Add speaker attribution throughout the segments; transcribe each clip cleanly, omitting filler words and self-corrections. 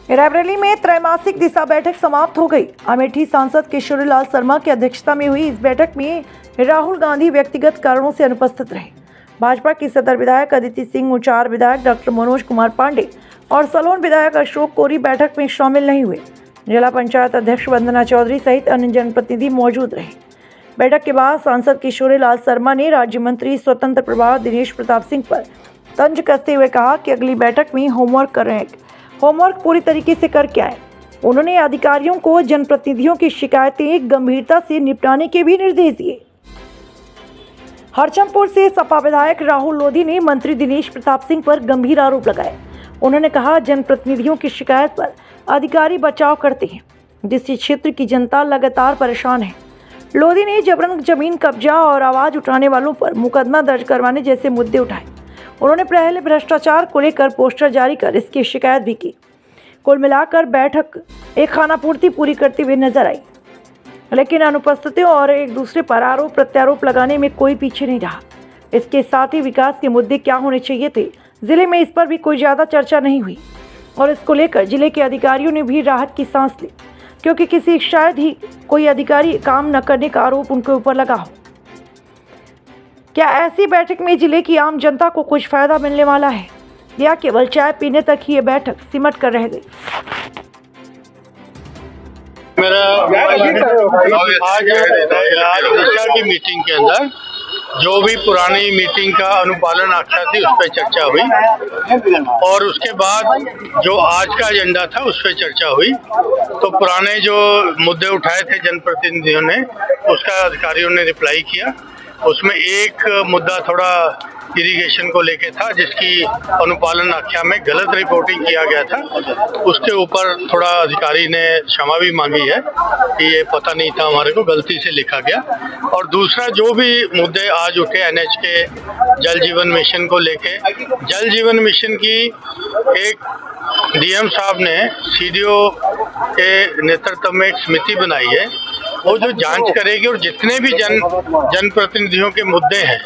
Speaker 1: रायबरेली में त्रैमासिक दिशा बैठक समाप्त हो गई। अमेठी सांसद किशोरीलाल शर्मा की अध्यक्षता में हुई इस बैठक में राहुल गांधी व्यक्तिगत कारणों से अनुपस्थित रहे। भाजपा की सदर विधायक अदिति सिंह, उचार विधायक डॉक्टर मनोज कुमार पांडे और सलोन विधायक अशोक कोरी बैठक में शामिल नहीं हुए। जिला पंचायत अध्यक्ष वंदना चौधरी सहित अन्य जनप्रतिनिधि मौजूद रहे। बैठक के बाद सांसद किशोरीलाल शर्मा ने राज्य मंत्री स्वतंत्र प्रभार दिनेश प्रताप सिंह पर तंज कसते हुए कहा कि अगली बैठक में होमवर्क पूरी तरीके से करके आए। उन्होंने अधिकारियों को जनप्रतिनिधियों की शिकायतें गंभीरता से निपटाने के भी निर्देश दिए। हरचमपुर से सपा विधायक राहुल लोधी ने मंत्री दिनेश प्रताप सिंह पर गंभीर आरोप लगाए। उन्होंने कहा, जनप्रतिनिधियों की शिकायत पर अधिकारी बचाव करते हैं, जिससे क्षेत्र की जनता लगातार परेशान है। लोधी ने जबरन जमीन कब्जा और आवाज उठाने वालों पर मुकदमा दर्ज करवाने जैसे मुद्दे उठाए। उन्होंने पहले भ्रष्टाचार को लेकर पोस्टर जारी कर इसकी शिकायत भी की। कुल मिलाकर बैठक एक खानापूर्ति पूरी करती हुई नजर आई, लेकिन अनुपस्थितियों और एक दूसरे पर आरोप प्रत्यारोप लगाने में कोई पीछे नहीं रहा। इसके साथ ही विकास के मुद्दे क्या होने चाहिए थे, जिले में इस पर भी कोई ज़्यादा चर्चा नहीं हुई और इसको लेकर जिले के अधिकारियों ने भी राहत की सांस ली, क्योंकि किसी शायद ही कोई अधिकारी काम न करने का आरोप उनके ऊपर लगा हो। क्या ऐसी बैठक में जिले की आम जनता को कुछ फायदा मिलने वाला है या केवल चाय पीने तक ही ये बैठक सिमट कर रह गई?
Speaker 2: मेरा आज दिशा की मीटिंग के अंदर जो भी पुरानी मीटिंग का अनुपालन आख्या थी उस पर चर्चा हुई और उसके बाद जो आज का एजेंडा था उस पर चर्चा हुई। तो पुराने जो मुद्दे उठाए थे जनप्रतिनिधियों ने, उसका अधिकारियों ने रिप्लाई किया। उसमें एक मुद्दा थोड़ा इरिगेशन को लेके था, जिसकी अनुपालन आख्या में गलत रिपोर्टिंग किया गया था। उसके ऊपर थोड़ा अधिकारी ने क्षमा भी मांगी है कि ये पता नहीं था, हमारे को गलती से लिखा गया। और दूसरा जो भी मुद्दे आज उठे एनएच के जल जीवन मिशन को लेके, जल जीवन मिशन की एक डीएम साहब ने सीडीओ के नेतृत्व में एक समिति बनाई है, वो जो जांच करेगी और जितने भी जनप्रतिनिधियों के मुद्दे हैं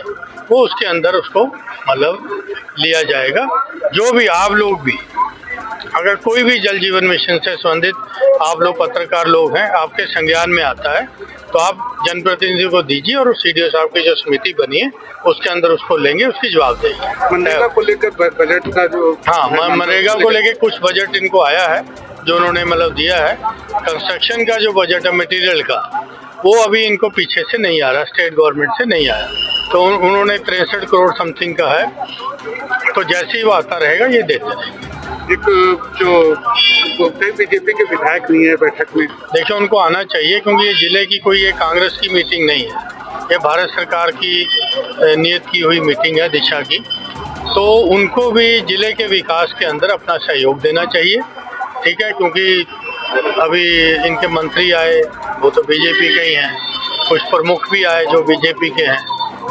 Speaker 2: वो उसके अंदर उसको मतलब लिया जाएगा। जो भी आप लोग भी, अगर कोई भी जल जीवन मिशन से संबंधित आप लोग पत्रकार लोग हैं, आपके संज्ञान में आता है तो आप जनप्रतिनिधि को दीजिए और सीडीओ साहब की जो समिति बनी है उसके अंदर उसको लेंगे, उसकी जवाब देंगे।
Speaker 3: मनरेगा को लेकर बजट का जो
Speaker 2: मनरेगा को लेकर कुछ बजट इनको आया है जो उन्होंने मतलब दिया है। कंस्ट्रक्शन का जो बजट है मटेरियल का, वो अभी इनको पीछे से नहीं आ रहा, स्टेट गवर्नमेंट से नहीं आया। तो उन्होंने 63 करोड़ समथिंग का है, तो जैसे ही वो आता रहेगा ये देते रहेंगे।
Speaker 3: एक जो बीजेपी के विधायक नहीं है बैठक में,
Speaker 2: देखिए उनको आना चाहिए, क्योंकि ये जिले की कोई ये कांग्रेस की मीटिंग नहीं है, ये भारत सरकार की नियत की हुई मीटिंग है दिशा की। तो उनको भी जिले के विकास के अंदर अपना सहयोग देना चाहिए, ठीक है। क्योंकि अभी इनके मंत्री आए वो तो बीजेपी के ही हैं, कुछ प्रमुख भी आए जो बीजेपी के हैं,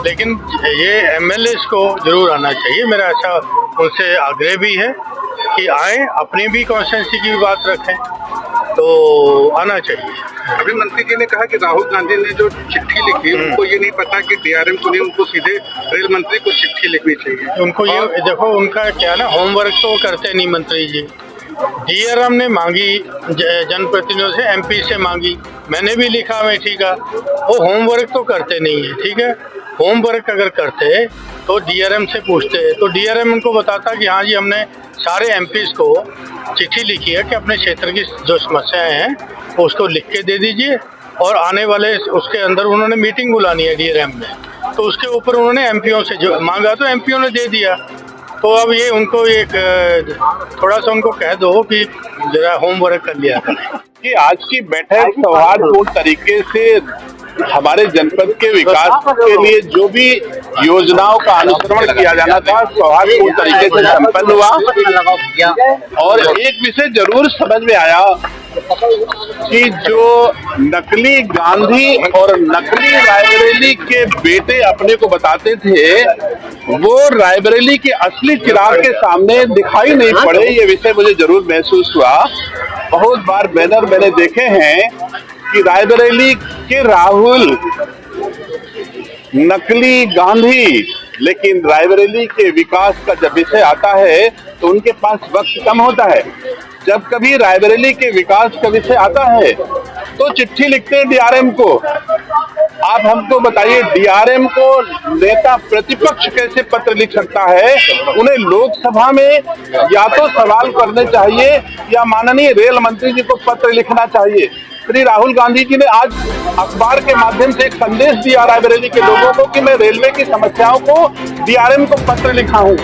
Speaker 2: लेकिन ये एमएलएस को जरूर आना चाहिए। मेरा ऐसा उनसे आग्रह भी है कि आए, अपनी भी कॉन्स्टिट्यूंसी की भी बात रखें, तो आना चाहिए।
Speaker 3: अभी मंत्री जी ने कहा कि राहुल गांधी ने जो चिट्ठी लिखी उनको ये नहीं पता कि डीआरएम को नहीं, उनको सीधे रेल मंत्री को चिट्ठी लिखनी चाहिए।
Speaker 2: उनको ये देखो, उनका क्या ना, होमवर्क तो करते नहीं मंत्री जी। डीआरएम ने मांगी जनप्रतिनिधियों से, एमपी से मांगी, मैंने भी लिखा अमेठी का, वो होमवर्क तो करते नहीं है, ठीक है। होमवर्क अगर करते तो डीआरएम से पूछते, तो डीआरएम उनको बताता कि हाँ जी हमने सारे एमपीज को चिट्ठी लिखी है कि अपने क्षेत्र की जो समस्याएं हैं उसको लिख के दे दीजिए, और आने वाले उसके अंदर उन्होंने मीटिंग बुलानी है डीआरएम में, तो उसके ऊपर उन्होंने एमपीओ से जो मांगा तो एमपीओ ने दे दिया। तो अब ये उनको एक थोड़ा सा उनको कह दो कि जरा होमवर्क कर लिया करें।
Speaker 4: कि आज की बैठक सौहार्दपूर्ण तरीके से हमारे जनपद के विकास के लिए जो भी योजनाओं का अनुसरण किया जाना था सौहार्दपूर्ण तरीके से संपन्न हुआ। और एक विषय जरूर समझ में आया कि जो नकली गांधी और नकली रायबरेली के बेटे अपने को बताते थे, वो रायबरेली के असली चिराग के सामने दिखाई नहीं पड़े। ये विषय मुझे जरूर महसूस हुआ। बहुत बार बैनर मैंने देखे हैं कि रायबरेली के राहुल नकली गांधी, लेकिन रायबरेली के विकास का जब विषय आता है तो उनके पास वक्त कम होता है। जब कभी रायबरेली के विकास का विषय आता है तो चिट्ठी लिखते हैं डीआरएम को। आप हमको बताइए, डीआरएम को नेता प्रतिपक्ष कैसे पत्र लिख सकता है? उन्हें लोकसभा में या तो सवाल करने चाहिए या माननीय रेल मंत्री जी को पत्र लिखना चाहिए। श्री राहुल गांधी जी ने आज अखबार के माध्यम से एक संदेश दिया रायबरेली के लोगों को कि मैं रेलवे की समस्याओं को डीआरएम को पत्र लिखा हूं।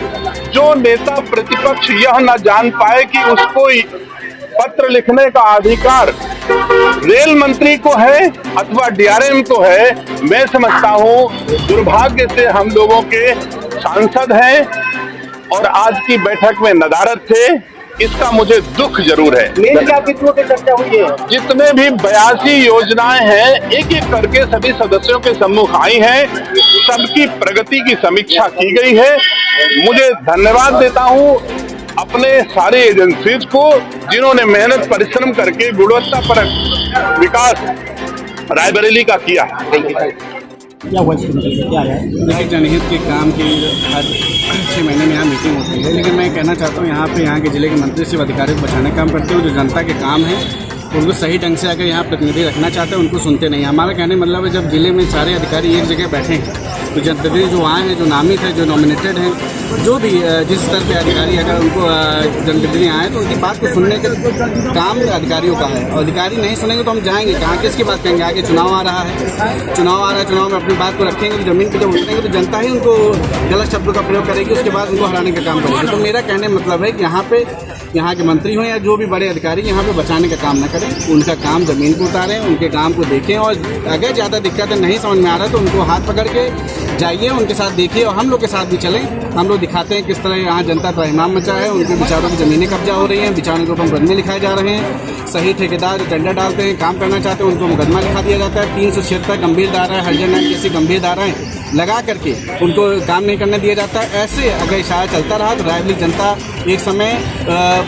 Speaker 4: जो नेता प्रतिपक्ष यह न जान पाए कि उसको पत्र लिखने का अधिकार रेल मंत्री को है अथवा डीआरएम को है, मैं समझता हूं दुर्भाग्य से हम लोगों के सांसद हैं और आज की बैठक में नदारद थे, इसका मुझे दुख जरूर है।
Speaker 5: चर्चा हुई है,
Speaker 4: जितने भी 82 योजनाएं हैं एक एक करके सभी सदस्यों के सम्मुख आई हैं, सबकी प्रगति की समीक्षा की गई है। मुझे धन्यवाद देता हूं अपने सारे एजेंसीज को जिन्होंने मेहनत परिश्रम करके गुणवत्तापरक विकास रायबरेली का किया।
Speaker 5: क्या हुआ क्या है?
Speaker 6: देखिए, जनहित के काम की हर 6 महीने में यहाँ मीटिंग होती है, लेकिन मैं कहना चाहता हूँ यहाँ के जिले के मंत्री सिर्फ अधिकारियों को बचाने का काम करते हैं। जो जनता के काम है उनको सही ढंग से अगर यहाँ प्रतिनिधि रखना चाहते हैं उनको सुनते नहीं। हमारा कहने मतलब है जब जिले में सारे अधिकारी एक जगह बैठे हैं तो जनप्रतिनिधि जो आए हैं, जो नामित है, जो नॉमिनेटेड हैं, जो भी जिस स्तर के अधिकारी अगर उनको जनप्रतिनिधि आए तो उनकी बात को सुनने का काम अधिकारियों का है। और अधिकारी नहीं सुनेंगे तो हम जाएंगे कहाँ, किसकी बात करेंगे? आगे चुनाव आ रहा है, चुनाव में अपनी बात को रखेंगे तो जमीन पर जब उतरेंगे तो जनता ही उनको गलत शब्दों का प्रयोग करेगी, उसके बाद उनको हराने का काम करेगी। तो मेरा कहने मतलब है कि यहाँ के मंत्री हों या जो भी बड़े अधिकारी यहाँ पे बचाने का काम न करें, उनका काम जमीन को उतारें, उनके काम को देखें और अगर ज़्यादा दिक्कत नहीं समझ में आ रहा तो उनको हाथ पकड़ के जाइए, उनके साथ देखिए और हम लोग के साथ भी चलें। हम लोग दिखाते हैं किस तरह यहाँ जनता का इमाम मचा है, उनके विचारों की ज़मीनें कब्जा हो रही हैं, विचारों के ऊपर मुकदमे लिखाए जा रहे हैं। सही ठेकेदार जो टेंडर डालते हैं, काम करना चाहते हैं, उनको मुकदमा लिखा दिया जाता है। 376 गंभीर धाराएं, हरिजन एक्ट जैसी गंभीर धाराएं लगा करके उनको काम नहीं करने दिया जाता है। ऐसे अगर इशारा चलता रहा तो रायबरेली जनता एक समय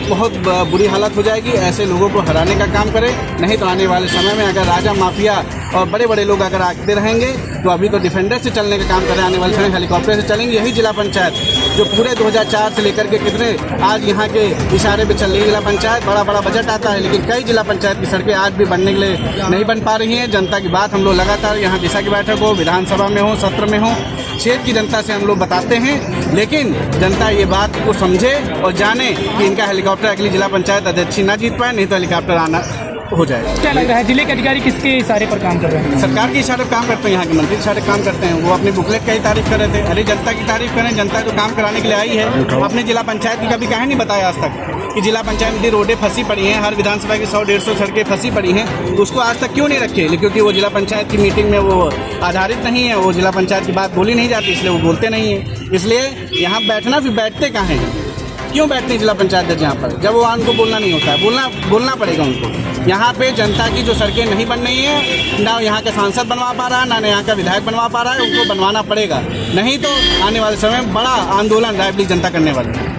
Speaker 6: बहुत बुरी हालत हो जाएगी। ऐसे लोगों को हराने का काम करे, नहीं तो आने वाले समय में अगर राजा माफिया और बड़े बड़े लोग अगर आते रहेंगे तो अभी तो डिफेंडर से चलने का काम करें, आने वाले समय हेलीकॉप्टर से चलेंगे। यही जिला पंचायत जो पूरे 2004 से लेकर के कितने आज यहाँ के इशारे पे चल रही है जिला पंचायत, बड़ा बड़ा बजट आता है लेकिन कई जिला पंचायत की सड़कें आज भी बनने के लिए नहीं बन पा रही हैं। जनता की बात हम लोग लगातार यहाँ दिशा की बैठक हो, विधानसभा में हो, सत्र में हो, क्षेत्र की जनता से हम लोग बताते हैं, लेकिन जनता ये बात को समझे और जाने कि इनका हेलीकॉप्टर अगली जिला पंचायत अध्यक्ष ना जीत पाए, नहीं तो हेलीकॉप्टर आना हो जाए।
Speaker 5: क्या लग रहा है जिले के अधिकारी किसके इशारे पर काम कर रहे हैं?
Speaker 6: सरकार के इशारे पर काम करते हैं, यहाँ के मंत्री इशारे काम करते हैं। वो अपनी बुकलेट का ही तारीफ कर रहे थे। अरे जनता की तारीफ करें, जनता जो काम कराने के लिए आई है। अपने जिला पंचायत की कभी कहा नहीं बताया आज तक कि जिला पंचायत में रोडें फंसी पड़ी हैं, हर विधानसभा की 100-150 सड़कें फंसी पड़ी हैं, उसको आज तक क्यों नहीं रखे? क्योंकि वो जिला पंचायत की मीटिंग में वो आधारित नहीं है, वो जिला पंचायत की बात बोली नहीं जाती, इसलिए वो बोलते नहीं है। इसलिए यहाँ बैठना फिर बैठते कहाँ हैं? क्यों बैठते हैं जिला पंचायत अध्यक्ष यहाँ पर जब वो उनको बोलना नहीं होता है? बोलना पड़ेगा उनको। यहाँ पे जनता की जो सड़कें नहीं बन रही हैं, ना यहाँ का सांसद बनवा पा रहा है, ना यहाँ का विधायक बनवा पा रहा है, उनको बनवाना पड़ेगा, नहीं तो आने वाले समय में बड़ा आंदोलन रायबरेली जनता करने वाली है।